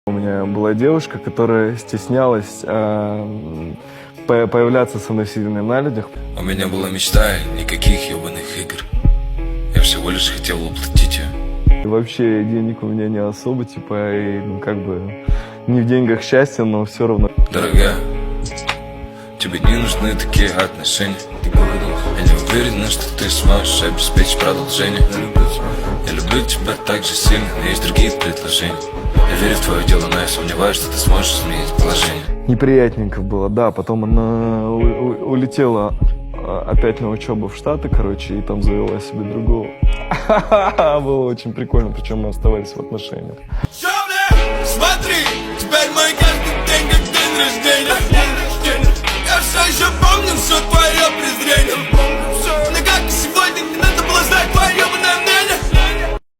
У меня была девушка, которая стеснялась появляться со мной сильно на людях. У меня была мечта, никаких ебаных игр. Я всего лишь хотел воплотить ее. И вообще денег у меня не особо, типа, и как бы не в деньгах счастье, но все равно. Дорогая, тебе не нужны такие отношения. Я не уверен, что ты сможешь обеспечить продолжение. Я люблю тебя так же сильно, но есть другие предложения. Я верю в твое дело, но я сомневаюсь, что ты сможешь изменить положение. Неприятненько было, да. Потом она улетела опять на учебу в Штаты, короче, и там завела себе другого. Было очень прикольно, причем мы оставались в отношениях. Смотри, теперь мой каждый день как день рождения. Я все еще помню все твое презрение.